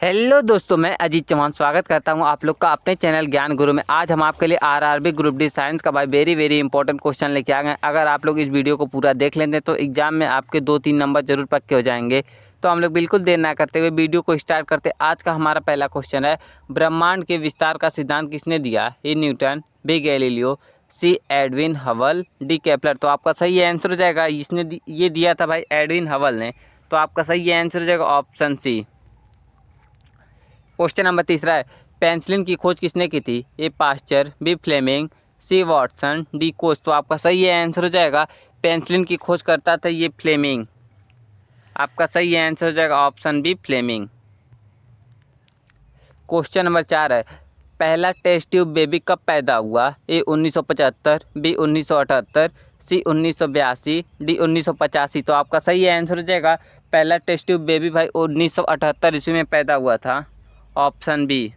Hello दोस्तों, मैं अजीत चौहान स्वागत करता हूं आप लोग का अपने चैनल ज्ञान गुरु में। आज हम आपके लिए आरआरबी ग्रुप डी साइंस का भाई वेरी इंपॉर्टेंट क्वेश्चन लेके आ गए। अगर आप लोग इस वीडियो को पूरा देख लेते तो एग्जाम में आपके 2-3 नंबर जरूर पक्के हो जाएंगे। तो हम लोग बिल्कुल देर ना करते हुए वीडियो को स्टार्ट करते। आज का हमारा पहला क्वेश्चन है, ब्रह्मांड के विस्तार का सिद्धांत किसने दिया? A Newton, B Galileo, C Edwin Hubble, D Kepler. तो आपका सही आंसर हो जाएगा, इसने ये दिया था भाई एडविन हबल ने। तो आपका सही आंसर हो जाएगा ऑप्शन सी। क्वेश्चन नंबर तीसरा है, पेंसिलिन की खोज किसने की थी? ए पास्चर, बी फ्लेमिंग, सी वॉटसन, डी कोच। तो आपका सही आंसर हो जाएगा, पेंसिलिन की खोज करता था ये फ्लेमिंग। आपका सही आंसर हो जाएगा option B Fleming. Question number 4 है, पहला टेस्ट ट्यूब बेबी कब पैदा हुआ? A 1975, B 1978, C 1982, D 1985। तो आपका सही आंसर हो जाएगा, पहला टेस्ट ट्यूब बेबी भाई 1978 ईस्वी में पैदा हुआ था। Option B.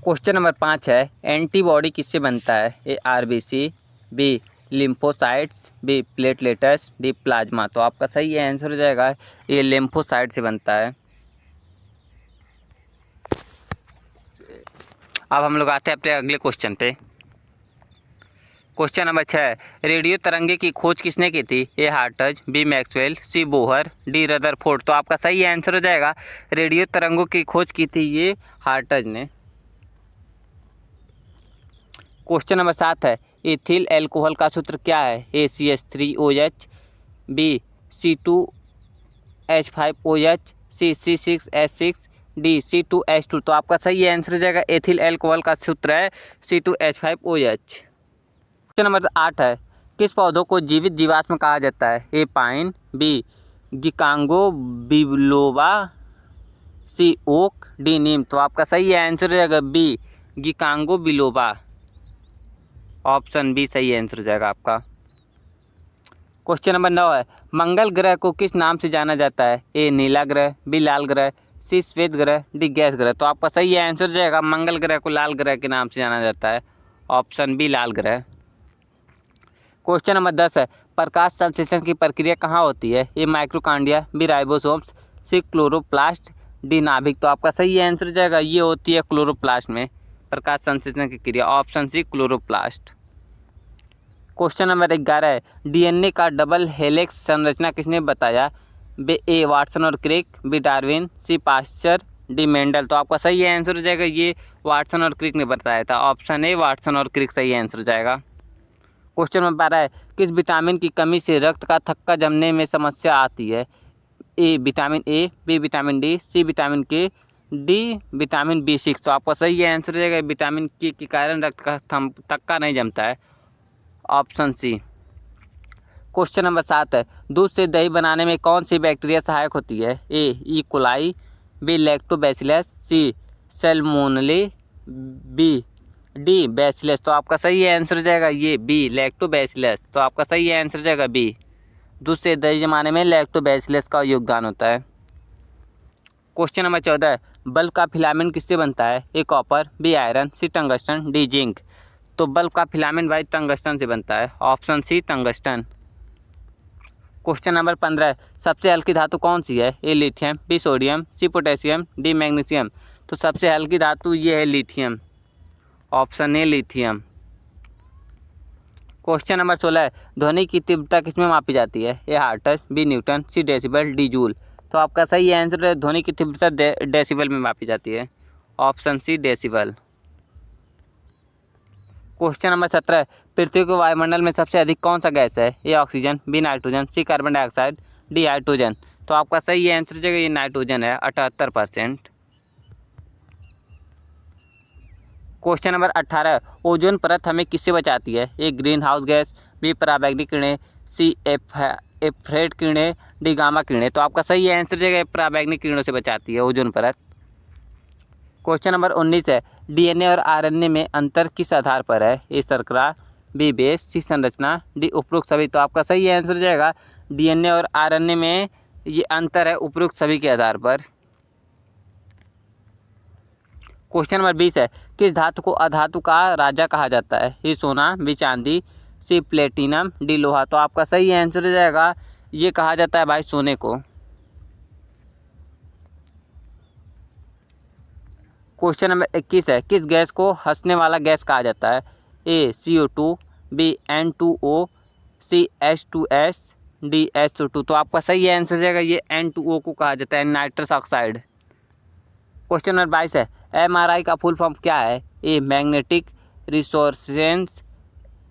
क्वेश्चन नंबर 5 है, एंटीबॉडी किससे बनता है? A RBC, B lymphocytes, B platelets, D plasma. तो आपका सही आंसर हो जाएगा, ये लिम्फोसाइट से बनता है। अब हम लोग आते हैं अपने अगले क्वेश्चन पे। क्वेश्चन नंबर 6, रेडियो तरंगे की खोज किसने की थी? ए हार्टज, बी मैक्सवेल, सी बोहर, डी रदरफोर्ड। तो आपका सही आंसर हो जाएगा, रेडियो तरंगों की खोज की थी ये हार्टज ने। क्वेश्चन नंबर 7 है, इथिल एल्कोहल का सूत्र क्या है? ए CH3OH, बी C2H5OH, सी C6H6, डी C2H2। तो आपका सही आंसर हो जाएगा, एथिल एल्कोहल का सूत्र है C2H5OH। क्वेश्चन नंबर 8 है, किस पौधों को जीवित जीवाश्म कहा जाता है? ए पाइन, बी गिकांगो बिलोबा, सी ओक, डी नीम। तो आपका सही आंसर हो जाएगा बी गिकांगो बिलोबा। ऑप्शन बी सही आंसर हो जाएगा आपका। क्वेश्चन नंबर 9 है, मंगल ग्रह को किस नाम से जाना जाता है? ए नीला ग्रह, बी लाल ग्रह, सी श्वेत ग्रह, डी गैस ग्रह। तो आपका सही आंसर हो जाएगा, मंगल ग्रह को लाल ग्रह के नाम से जाना जाता है। ऑप्शन बी लाल ग्रह। क्वेश्चन नंबर 10 है, प्रकाश संश्लेषण की प्रक्रिया कहाँ होती है? ए माइक्रोकांडिया, बी राइबोसोम्स, सी क्लोरोप्लास्ट, डी नाभिक। तो आपका सही आंसर हो जाएगा, ये होती है क्लोरोप्लास्ट में प्रकाश संश्लेषण की क्रिया। Option C chloroplast. Question number 11 है, डीएनए का डबल हेलिक्स संरचना किसने बताया? बी ए वाटसन और क्रिक, बी डार्विन, सी पास्चर, डी मेंडल। तो आपका सही आंसर हो जाएगा, ये वाटसन और क्रिक ने बताया था। ऑप्शन ए वाटसन और क्रिक सही आंसर हो जाएगा। क्वेश्चन नंबर 12 है, किस विटामिन की कमी से रक्त का थक्का जमने में समस्या आती है? A vitamin A, B vitamin D, C vitamin K, D vitamin B6। तो आपका सही आंसर हो जाएगा, विटामिन के कारण रक्त का थक्का नहीं जमता है। ऑप्शन सी। क्वेश्चन नंबर 7 है, दूध से दही बनाने में कौन सी बैक्टीरिया सहायक होती है? ए ई कोलाई, बी लैक्टोबैसिलस, सी सैल्मोनेला, बी डी बैसिलस। तो आपका सही आंसर हो जाएगा ये बी लैक्टोबैसिलस। तो आपका सही आंसर हो जाएगा बी। दूध से दही जमाने में लैक्टोबैसिलस का योगदान होता है। क्वेश्चन नंबर 14 है, बल्ब का फिलामेंट किससे बनता है? A copper, B iron, C tungsten, D zinc. तो बल्ब का फिलामेंट भाई टंगस्टन से बनता है। Option C tungsten. Question number 15 है, सबसे हल्की धातु कौन सी है? A lithium, B sodium, C potassium, D magnesium. तो सबसे हल्की धातु ये है lithium. Option A lithium. Question number 16 है, ध्वनि की तीव्रता किसमें मापी जाती है? A hertz, B newton, C decibel, D joule. तो आपका सही आंसर है, ध्वनि की तीव्रता डेसिबल में मापी जाती है। Option C decibel. Question number 17 है, पृथ्वी के वायुमंडल में सबसे अधिक कौन सा गैस है? A oxygen, B nitrogen, C carbon dioxide, D hydrogen. तो आपका सही आंसर जगह ये नाइट्रोजन है 78%। क्वेश्चन नंबर 18, ओजोन परत हमें किससे बचाती है? ए ग्रीन हाउस गैस, बी पराबैंगनी किरणें, सी एफ्रेड किरणें, डी गामा किरणें। तो आपका सही आंसर जगह पराबैंगनी किरणों से बचाती है ओजोन परत। क्वेश्चन नंबर 19 है, डीएनए और आरएनए में अंतर किस आधार पर है? ए शर्करा, बी बेस, सी संरचना, डी उपरोक्त सभी। तो आपका सही आंसर हो जाएगा, डीएनए और आरएनए में ये अंतर है उपरोक्त सभी के आधार पर। क्वेश्चन नंबर 20 है, किस धातु को अधातु का राजा कहा जाता है? ये सोना, बी चांदी, सी प्लेटिनम, डी लोहा। तो आपका सही आंसर हो जाएगा, ये कहा जाता है भाई सोने को। क्वेश्चन नंबर 21 है, किस गैस को हंसने वाला गैस कहा जाता है? ए CO2, बी N2O, सी H2S, डी SO2। तो आपका सही आंसर हो जाएगा, ये N2O को कहा जाता है, नाइट्रस ऑक्साइड। क्वेश्चन नंबर 22 है, MRI का फुल फॉर्म क्या है? A magnetic resonance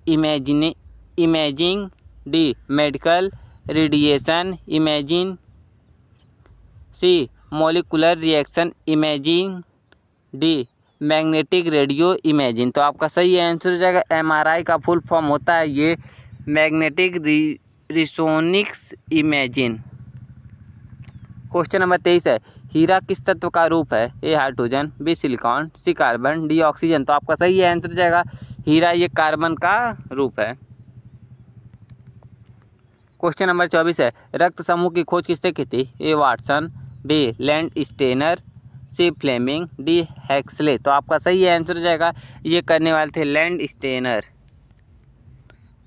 imaging, D medical radiation imaging, C molecular reaction imaging, D magnetic radio imaging. तो आपका सही आंसर हो जाएगा, MRI का फुल फॉर्म होता है ये मैग्नेटिक रिसोनिक्स इमेजिंग। क्वेश्चन नंबर 23 है, हीरा किस तत्व का रूप है? ए हाइड्रोजन, बी सिलिकॉन, सी कार्बन, डी ऑक्सीजन। तो आपका सही आंसर हो जाएगा, हीरा ये कार्बन का रूप है। क्वेश्चन नंबर 24 है, रक्त समूह की खोज किसने की थी? ए वाटसन, बी लैंडस्टेनर, सी फ्लेमिंग, डी हैक्सले। तो आपका सही आंसर हो जाएगा, ये करने वाले थे लैंडस्टेनर।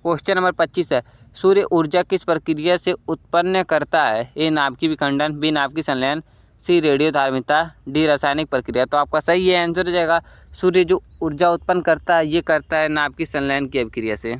क्वेश्चन नंबर 25 है, सूर्य ऊर्जा किस प्रक्रिया से उत्पन्न करता है? ए नाभिकीय विखंडन, बी नाभिकीय संलयन, सी रेडियोधर्मिता, डी रासायनिक प्रक्रिया। तो आपका सही आंसर हो जाएगा, सूर्य जो ऊर्जा उत्पन्न करता है ये करता है नाभिकीय संलयन की अभिक्रिया से।